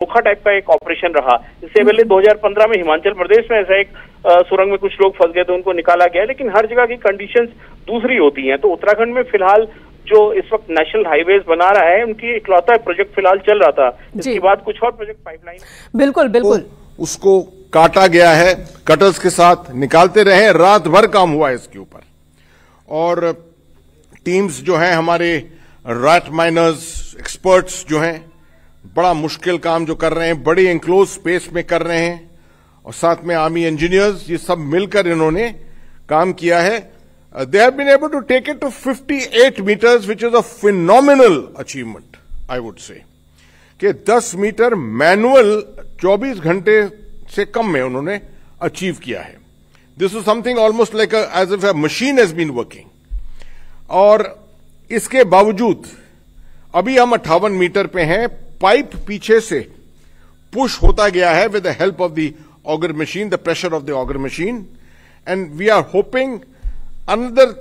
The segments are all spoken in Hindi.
धोखा टाइप का एक ऑपरेशन रहा। इससे पहले 2015 में हिमाचल प्रदेश में ऐसा एक सुरंग में कुछ लोग फंस गए थे, उनको निकाला गया, लेकिन हर जगह की कंडीशंस दूसरी होती हैं। तो उत्तराखंड में फिलहाल जो इस वक्त नेशनल हाईवेज बना रहा है, उनकी इकलौता प्रोजेक्ट फिलहाल चल रहा था। इसके बाद कुछ और प्रोजेक्ट पाइपलाइन बिल्कुल बिल्कुल उसको काटा गया है, कटर्स के साथ निकालते रहे, रात भर काम हुआ है इसके ऊपर। और टीम्स जो हैं हमारे रैट माइनर्स एक्सपर्ट्स जो हैं बड़ा मुश्किल काम जो कर रहे हैं, बड़ी एनक्लोज स्पेस में कर रहे हैं, और साथ में आर्मी इंजीनियर्स, ये सब मिलकर इन्होंने काम किया है। They have been able to take it to 58 meters which is a phenomenal achievement I would say, कि 10 मीटर मैनुअल 24 घंटे से कम में उन्होंने अचीव किया है। This is something almost like as if a machine has been working. और इसके बावजूद अभी हम 58 मीटर पे हैं। पाइप पीछे से पुश होता गया है with the help of the auger machine, the pressure of the auger machine, and we are hoping अंदर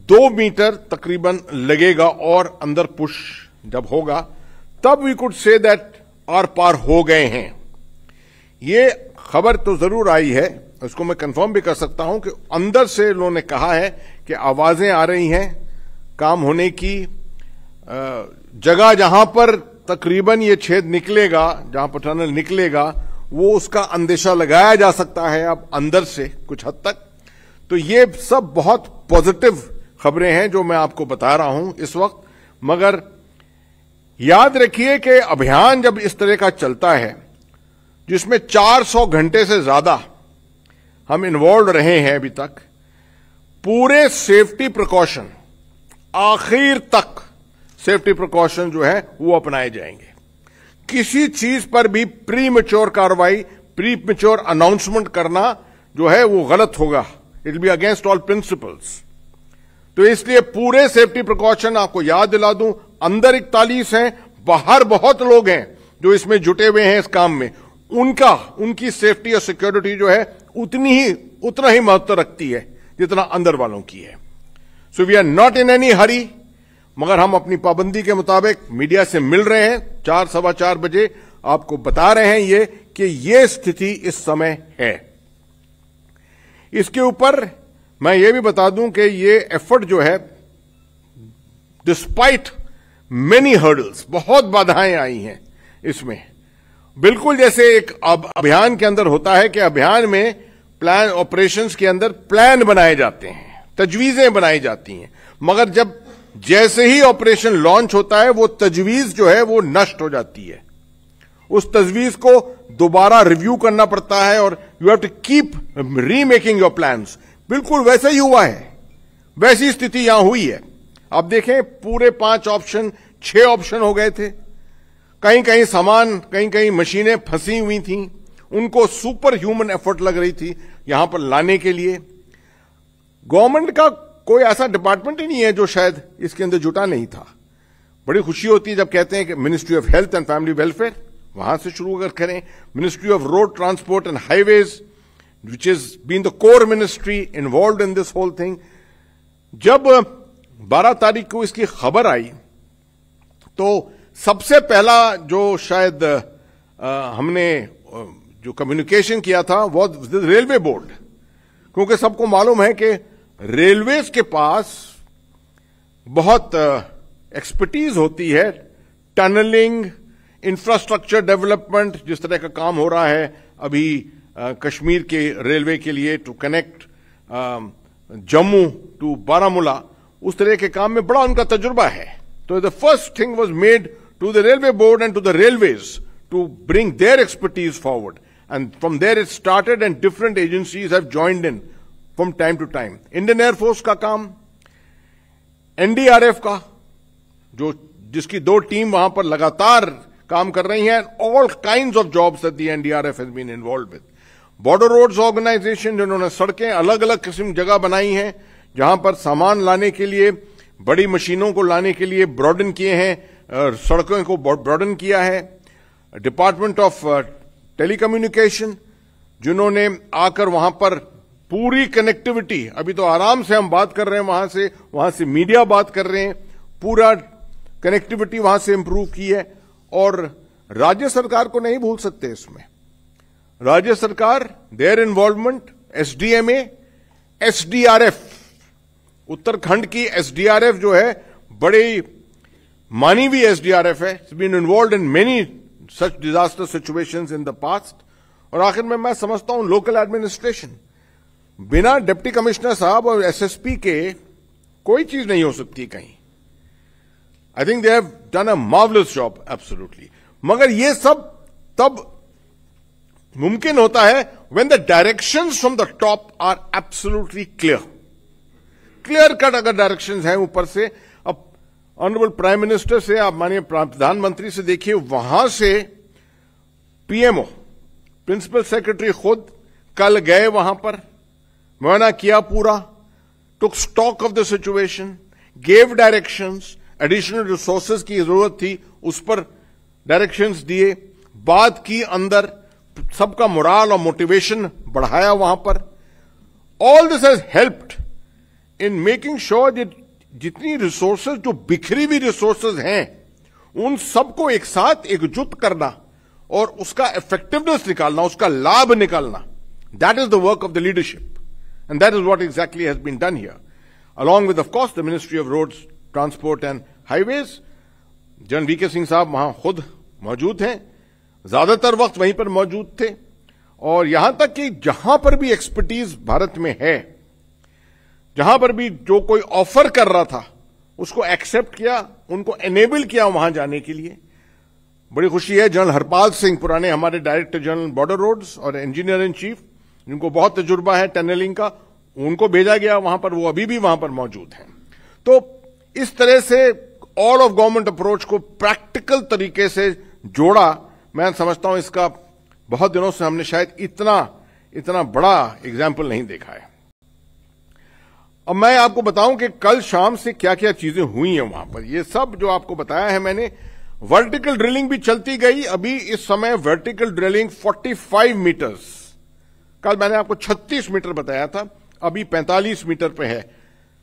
2 मीटर तकरीबन लगेगा, और अंदर पुश जब होगा तब वी कुड से दैट आर पार हो गए हैं। ये खबर तो जरूर आई है, उसको मैं कंफर्म भी कर सकता हूं कि अंदर से उन्होंने कहा है कि आवाजें आ रही हैं काम होने की। जगह जहां पर तकरीबन ये छेद निकलेगा, जहां पर टनल निकलेगा, वो उसका अंदेशा लगाया जा सकता है अब अंदर से कुछ हद तक। तो ये सब बहुत पॉजिटिव खबरें हैं जो मैं आपको बता रहा हूं इस वक्त। मगर याद रखिए कि अभियान जब इस तरह का चलता है, जिसमें 400 घंटे से ज्यादा हम इन्वॉल्व रहे हैं अभी तक, पूरे सेफ्टी प्रिकॉशन, आखिर तक सेफ्टी प्रिकॉशन जो है वो अपनाए जाएंगे। किसी चीज पर भी प्री मैच्योर कार्रवाई, प्री मैच्योर अनाउंसमेंट करना जो है वो गलत होगा। It will be against all principles. तो इसलिए पूरे सेफ्टी प्रिकॉशन, आपको याद दिला दूं, अंदर 41 हैं, बाहर बहुत लोग हैं जो इसमें जुटे हुए हैं इस काम में। उनकी सेफ्टी और सिक्योरिटी जो है उतना ही महत्व रखती है जितना अंदर वालों की है। So we are not in any hurry, मगर हम अपनी पाबंदी के मुताबिक मीडिया से मिल रहे हैं। 4, सवा 4 बजे आपको बता रहे हैं ये कि ये स्थिति इस समय है। इसके ऊपर मैं ये भी बता दूं कि ये एफर्ट जो है, डिस्पाइट मेनी हर्डल्स, बहुत बाधाएं आई हैं इसमें। बिल्कुल जैसे एक अभियान के अंदर होता है कि अभियान में प्लान, ऑपरेशंस के अंदर प्लान बनाए जाते हैं, तजवीजें बनाई जाती हैं, मगर जब जैसे ही ऑपरेशन लॉन्च होता है वो तजवीज जो है वो नष्ट हो जाती है। उस तजवीज को दोबारा रिव्यू करना पड़ता है, और you have to keep remaking your plans. बिल्कुल वैसे ही हुआ है, वैसी स्थिति यहां हुई है। आप देखें, पूरे 5 ऑप्शन 6 ऑप्शन हो गए थे। कहीं कहीं सामान, कहीं कहीं मशीनें फंसी हुई थीं, उनको सुपर ह्यूमन एफर्ट लग रही थी यहां पर लाने के लिए। गवर्नमेंट का कोई ऐसा डिपार्टमेंट ही नहीं है जो शायद इसके अंदर जुटा नहीं था। बड़ी खुशी होती है जब कहते हैं कि ministry of health and family welfare, वहां से शुरू अगर करें, ministry of road transport and highways, which is been the core ministry involved in this whole thing. जब 12 तारीख को इसकी खबर आई तो सबसे पहला जो शायद हमने जो कम्युनिकेशन किया था वो रेलवे बोर्ड, क्योंकि सबको मालूम है कि रेलवेज के पास बहुत एक्सपर्टीज होती है, टनलिंग, इंफ्रास्ट्रक्चर डेवलपमेंट, जिस तरह का काम हो रहा है अभी कश्मीर के रेलवे के लिए to connect Jammu to Baramulla, उस तरह के काम में बड़ा उनका तजुर्बा है। तो the first thing was made to the railway board and to the railways to bring their expertise forward, and from there it started and different agencies have joined in from time to time. Indian Air Force का काम, एनडीआरएफ का, जिसकी 2 टीम वहां पर लगातार काम कर रही हैं, all kinds of jobs that the NDRF has been involved with. Border Roads Organisation, जिन्होंने सड़कें अलग अलग किस्म जगह बनाई हैं जहां पर सामान लाने के लिए, बड़ी मशीनों को लाने के लिए ब्रॉडन किए हैं, सड़कों को ब्रॉडन किया है। डिपार्टमेंट ऑफ टेलीकम्युनिकेशन, जिन्होंने आकर वहां पर पूरी कनेक्टिविटी, अभी तो आराम से हम बात कर रहे हैं वहां से मीडिया बात कर रहे हैं, पूरा कनेक्टिविटी वहां से इंप्रूव की है। और राज्य सरकार को नहीं भूल सकते इसमें। राज्य सरकार, their involvement, SDMA, SDRF, Uttarakhand की एसडीआरएफ जो है बड़ी मानी हुई एसडीआरएफ है, it's been involved in many such disaster situations in the past. और आखिर में मैं समझता हूं लोकल एडमिनिस्ट्रेशन, बिना डिप्टी कमिश्नर साहब और एसएसपी के कोई चीज नहीं हो सकती कहीं। I think they have done a marvellous job, absolutely. मगर ये सब तब मुमकिन होता है when the directions from the top are absolutely clear cut. अगर डायरेक्शंस हैं ऊपर से, अब ऑनरेबल प्राइम मिनिस्टर से, आप मानिए प्रधानमंत्री से देखिए, वहां से पीएमओ, प्रिंसिपल सेक्रेटरी खुद कल गए वहां पर, मुआयना किया पूरा, took stock of the situation, gave directions, additional resources की जरूरत थी उस पर डायरेक्शंस दिए, बात की अंदर, सबका मोराल और मोटिवेशन बढ़ाया वहां पर। All this has helped in making sure जितनी रिसोर्सेज, जो बिखरी हुई रिसोर्सेज हैं, उन सबको एक साथ एकजुट करना और उसका इफेक्टिवनेस निकालना, उसका लाभ निकालना, that is the work of the leadership, and that is what exactly has been done here, along with of course the ministry of roads, transport and highways. General VK Singh साहब वहां खुद मौजूद हैं, ज्यादातर वक्त वहीं पर मौजूद थे, और यहां तक कि जहां पर भी एक्सपर्टीज भारत में है, जहां पर भी जो कोई ऑफर कर रहा था उसको एक्सेप्ट किया, उनको एनेबल किया वहां जाने के लिए। बड़ी खुशी है, जनरल हरपाल सिंह, पुराने हमारे डायरेक्टर जनरल बॉर्डर रोड्स और इंजीनियर इन चीफ, जिनको बहुत तजुर्बा है टनलिंग का, उनको भेजा गया वहां पर, वो अभी भी वहां पर मौजूद हैं। तो इस तरह से ऑल ऑफ गवर्नमेंट अप्रोच को प्रैक्टिकल तरीके से जोड़ा। मैं समझता हूं इसका बहुत दिनों से हमने शायद इतना बड़ा एग्जाम्पल नहीं देखा है। अब मैं आपको बताऊं कि कल शाम से क्या क्या चीजें हुई हैं वहां पर। ये सब जो आपको बताया है मैंने, वर्टिकल ड्रिलिंग भी चलती गई। अभी इस समय वर्टिकल ड्रिलिंग 45 मीटर्स, कल मैंने आपको 36 मीटर बताया था, अभी 45 मीटर पे है।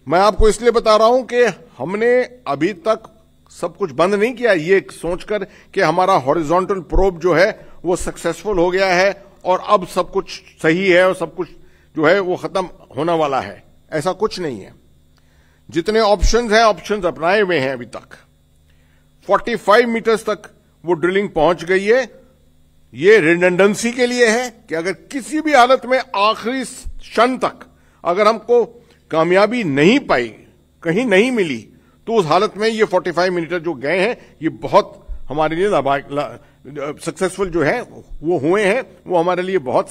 मैं आपको इसलिए बता रहा हूं कि हमने अभी तक सब कुछ बंद नहीं किया ये सोचकर कि हमारा हॉरिजॉन्टल प्रोब जो है वो सक्सेसफुल हो गया है और अब सब कुछ सही है और सब कुछ जो है वो खत्म होने वाला है। ऐसा कुछ नहीं है। जितने ऑप्शंस हैं, ऑप्शंस अपनाए हुए हैं अभी तक। 45 मीटर्स तक वो ड्रिलिंग पहुंच गई है। ये रिडंडेंसी के लिए है कि अगर किसी भी हालत में आखिरी क्षण तक अगर हमको कामयाबी नहीं पाई, कहीं नहीं मिली, तो उस हालत में ये 45 मीटर जो गए हैं ये बहुत हमारे लिए सक्सेसफुल जो है वो हुए हैं, वो हमारे लिए बहुत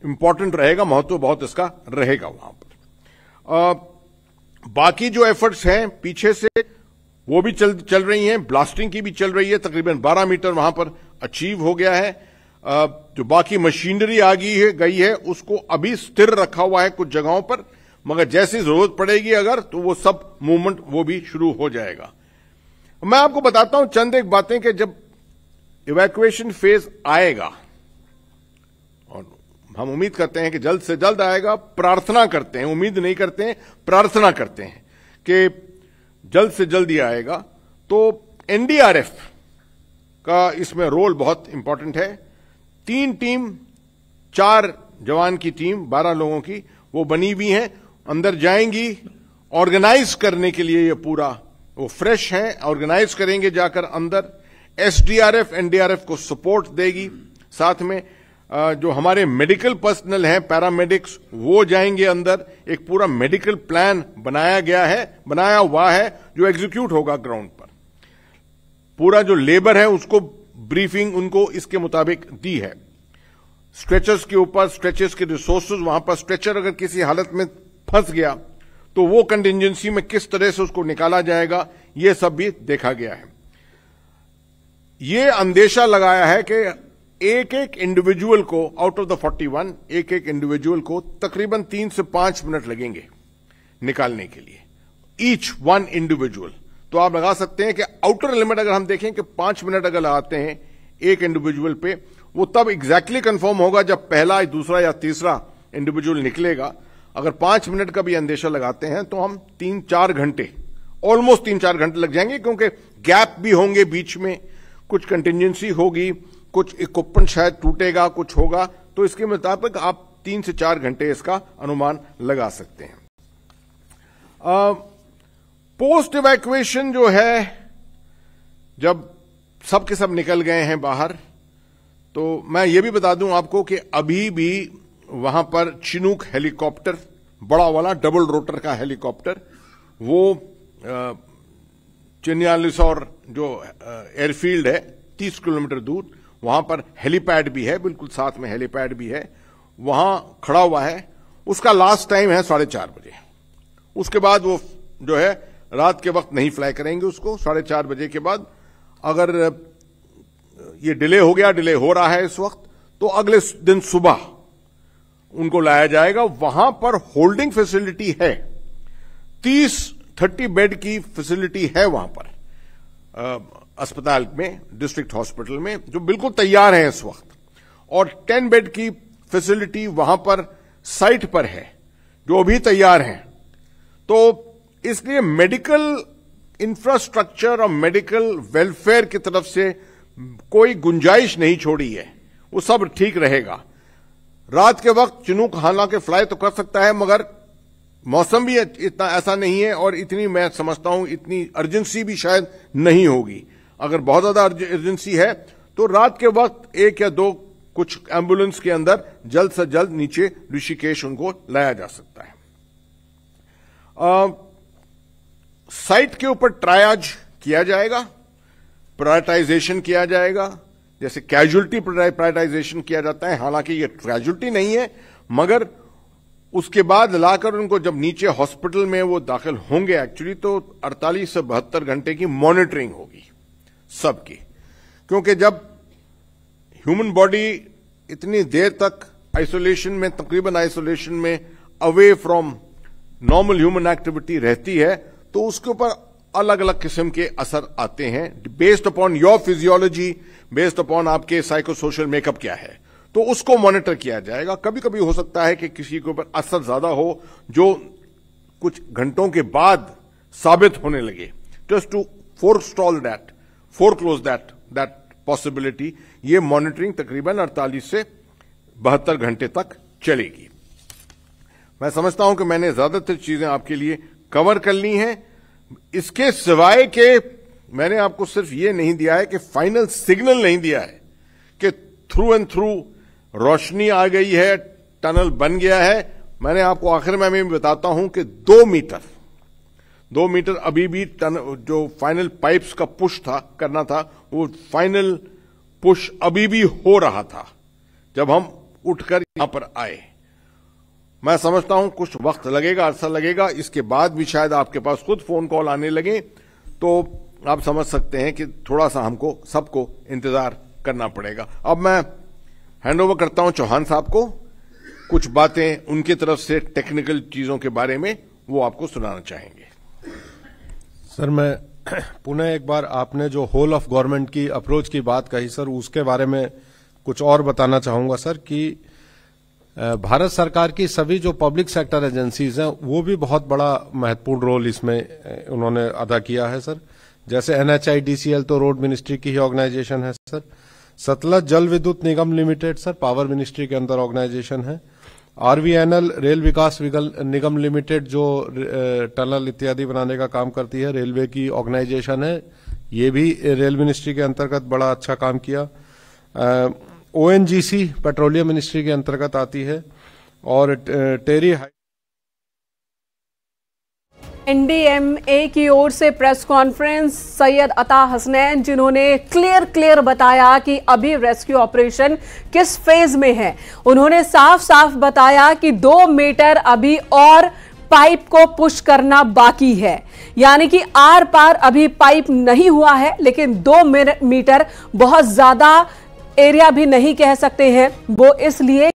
इंपॉर्टेंट रहेगा, महत्व बहुत इसका रहेगा वहां पर। बाकी जो एफर्ट्स हैं पीछे से वो भी चल रही हैं, ब्लास्टिंग की भी चल रही है, तकरीबन 12 मीटर वहां पर अचीव हो गया है। जो बाकी मशीनरी आ गई है उसको अभी स्थिर रखा हुआ है कुछ जगहों पर, मगर जैसी जरूरत पड़ेगी अगर, तो वो सब मूवमेंट वो भी शुरू हो जाएगा। मैं आपको बताता हूं चंद एक बातें कि जब इवैक्यूएशन फेज आएगा, और हम उम्मीद करते हैं कि जल्द से जल्द आएगा, प्रार्थना करते हैं, उम्मीद नहीं करते हैं, प्रार्थना करते हैं कि जल्द से जल्द ही आएगा, तो एनडीआरएफ का इसमें रोल बहुत इंपॉर्टेंट है। 3 टीम, 4 जवान की टीम, 12 लोगों की वो बनी हुई हैं, अंदर जाएंगी ऑर्गेनाइज करने के लिए। ये पूरा वो फ्रेश हैं, ऑर्गेनाइज करेंगे जाकर अंदर। एसडीआरएफ एनडीआरएफ को सपोर्ट देगी। साथ में जो हमारे मेडिकल पर्सनल हैं, पैरामेडिक्स, वो जाएंगे अंदर। एक पूरा मेडिकल प्लान बनाया हुआ है जो एग्जीक्यूट होगा ग्राउंड पर। पूरा जो लेबर है उसको ब्रीफिंग उनको इसके मुताबिक दी है। स्ट्रेचर्स के ऊपर, स्ट्रेचर्स के रिसोर्सेज, वहां पर स्ट्रेचर अगर किसी हालत में फंस गया तो वो कंटिजेंसी में किस तरह से उसको निकाला जाएगा, ये सब भी देखा गया है। ये अंदेशा लगाया है कि एक एक इंडिविजुअल को, आउट ऑफ द 41, एक एक इंडिविजुअल को तकरीबन 3 से 5 मिनट लगेंगे निकालने के लिए, ईच वन इंडिविजुअल। तो आप लगा सकते हैं कि आउटर लिमिट अगर हम देखें कि 5 मिनट अगर लगाते हैं एक इंडिविजुअल पे, वो तब एग्जैक्टली कंफर्म होगा जब पहला, दूसरा या तीसरा इंडिविजुअल निकलेगा। अगर 5 मिनट का भी अंदेशा लगाते हैं तो हम 3-4 घंटे, ऑलमोस्ट 3-4 घंटे लग जाएंगे, क्योंकि गैप भी होंगे बीच में, कुछ कंटिजेंसी होगी, कुछ इक्विपमेंट शायद टूटेगा, कुछ होगा, तो इसके मुताबिक आप 3 से 4 घंटे इसका अनुमान लगा सकते हैं। पोस्ट इवैक्यूएशन जो है, जब सब के सब निकल गए हैं बाहर, तो मैं ये भी बता दूं आपको कि अभी भी वहां पर चिनूक हेलीकॉप्टर, बड़ा वाला डबल रोटर का हेलीकॉप्टर, वो चिन्यालिसौर जो एयरफील्ड है 30 किलोमीटर दूर, वहां पर हेलीपैड भी है, बिल्कुल साथ में हेलीपैड भी है, वहां खड़ा हुआ है। उसका लास्ट टाइम है 4:30 बजे। उसके बाद वो जो है रात के वक्त नहीं फ्लाई करेंगे उसको। 4:30 बजे के बाद अगर ये डिले हो गया, डिले हो रहा है इस वक्त, तो अगले दिन सुबह उनको लाया जाएगा। वहां पर होल्डिंग फैसिलिटी है, 30 बेड की फैसिलिटी है वहां पर अस्पताल में, डिस्ट्रिक्ट हॉस्पिटल में, जो बिल्कुल तैयार है इस वक्त, और 10 बेड की फैसिलिटी वहां पर साइट पर है, जो भी तैयार हैं। तो इसलिए मेडिकल इंफ्रास्ट्रक्चर और मेडिकल वेलफेयर की तरफ से कोई गुंजाइश नहीं छोड़ी है, वो सब ठीक रहेगा। रात के वक्त चिनूक हालांकि फ्लाई तो कर सकता है, मगर मौसम भी इतना ऐसा नहीं है, और इतनी, मैं समझता हूं, इतनी अर्जेंसी भी शायद नहीं होगी। अगर बहुत ज्यादा अर्जेंसी है तो रात के वक्त 1 या 2 कुछ एम्बुलेंस के अंदर जल्द से जल्द नीचे ऋषिकेश उनको लाया जा सकता है। साइट के ऊपर ट्रायज किया जाएगा, प्रायोरिटाइजेशन किया जाएगा, जैसे कैजुअल्टी प्रायोरिटाइजेशन किया जाता है। हालांकि ये कैजुअल्टी नहीं है, मगर उसके बाद लाकर उनको जब नीचे हॉस्पिटल में वो दाखिल होंगे एक्चुअली, तो 48 से 72 घंटे की मॉनिटरिंग होगी सबकी। क्योंकि जब ह्यूमन बॉडी इतनी देर तक आइसोलेशन में, तकरीबन आइसोलेशन में, away from normal human activity रहती है, तो उसके ऊपर अलग अलग किस्म के असर आते हैं, based upon your physiology, based upon आपके साइको सोशल मेकअप क्या है, तो उसको मॉनिटर किया जाएगा। कभी कभी हो सकता है कि किसी के ऊपर असर ज्यादा हो, जो कुछ घंटों के बाद साबित होने लगे, just to foreclose that possibility. ये मॉनिटरिंग तकरीबन 48 से 72 घंटे तक चलेगी। मैं समझता हूं कि मैंने ज्यादातर चीजें आपके लिए कवर कर ली हैं। इसके सिवाय के मैंने आपको सिर्फ ये नहीं दिया है कि फाइनल सिग्नल नहीं दिया है कि थ्रू एंड थ्रू रोशनी आ गई है, टनल बन गया है। मैंने आपको आखिर में भी बताता हूं कि 2 मीटर अभी भी जो फाइनल पाइप्स का पुश था, करना था, वो फाइनल पुश अभी भी हो रहा था जब हम उठकर यहां पर आए। मैं समझता हूं कुछ वक्त लगेगा, अरसा लगेगा, इसके बाद भी शायद आपके पास खुद फोन कॉल आने लगे, तो आप समझ सकते हैं कि थोड़ा सा हमको सबको इंतजार करना पड़ेगा। अब मैं हैंडओवर करता हूं चौहान साहब को, कुछ बातें उनकी तरफ से टेक्निकल चीजों के बारे में वो आपको सुनाना चाहेंगे। सर, मैं पुनः एक बार, आपने जो होल ऑफ गवर्नमेंट की अप्रोच की बात कही सर, उसके बारे में कुछ और बताना चाहूंगा सर कि भारत सरकार की सभी जो पब्लिक सेक्टर एजेंसीज हैं, वो भी बहुत बड़ा महत्वपूर्ण रोल इसमें उन्होंने अदा किया है सर। जैसे NHIDCL तो रोड मिनिस्ट्री की ही ऑर्गेनाइजेशन है सर। सतलज जल विद्युत निगम लिमिटेड सर पावर मिनिस्ट्री के अंदर ऑर्गेनाइजेशन है। RVNL रेल विकास निगम लिमिटेड जो टनल इत्यादि बनाने का काम करती है, रेलवे की ऑर्गेनाइजेशन है, ये भी रेल मिनिस्ट्री के अंतर्गत बड़ा अच्छा काम किया। ONGC पेट्रोलियम मिनिस्ट्री के अंतर्गत आती है। और टेरी NDMA की ओर से प्रेस कॉन्फ्रेंस, सैयद अता हसनैन, जिन्होंने क्लियर बताया कि अभी रेस्क्यू ऑपरेशन किस फेज में है। उन्होंने साफ साफ बताया कि 2 मीटर अभी और पाइप को पुश करना बाकी है, यानी कि आर पार अभी पाइप नहीं हुआ है, लेकिन 2 मीटर बहुत ज्यादा एरिया भी नहीं कह सकते हैं वो, इसलिए